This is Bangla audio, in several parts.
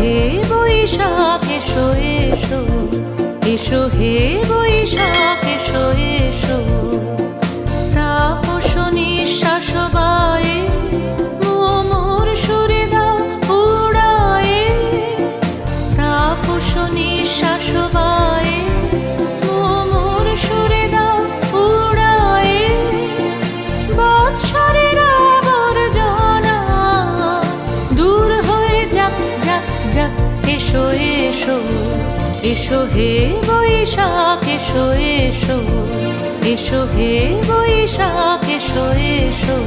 হে বৈশাখ এসো এসো, এসো হে বৈশাখ এসো এসো। তাপস নিঃশ্বাস বায়ে মোর সুরে দাও উড়ায়ে, তাপস নিঃশ্বাস বায়ে মোর সুরে দাও উড়ায়ে। বৎসরের আবর্জনা দূর হয়ে যাক যাক যাক, এসো এসো, এসো হে বৈশাখ এসো এসো, এসো হে বৈশাখ এসো এসো।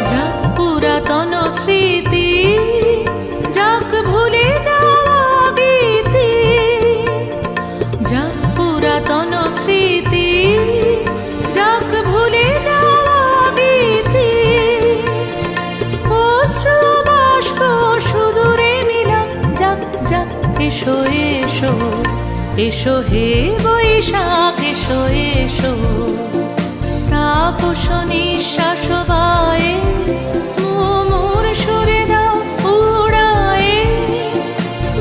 যাক পুরাতন স্মৃতি, যাক ভুলে যাওয়া গীতি, যাক পুরাতন স্মৃতি, যাক ভুলে যাওয়া গীতি। অশ্রু বাষ্প সুদূরে মিলাক যাক যাক, এসো এসো, এসো হে বৈশাখ এসো এসো। তাপস নিঃশ্বাস বায়ে মোর সুরে দাও উড়ায়ে।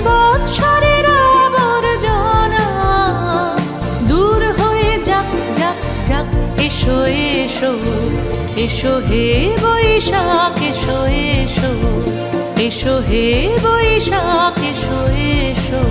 বৎসরের আবর্জনা দূর হয়ে যাক যাক যাক, এসো এসো, এসো হে বৈশাখ এসো এসো, এসো হে বৈশাখ এসো এসো।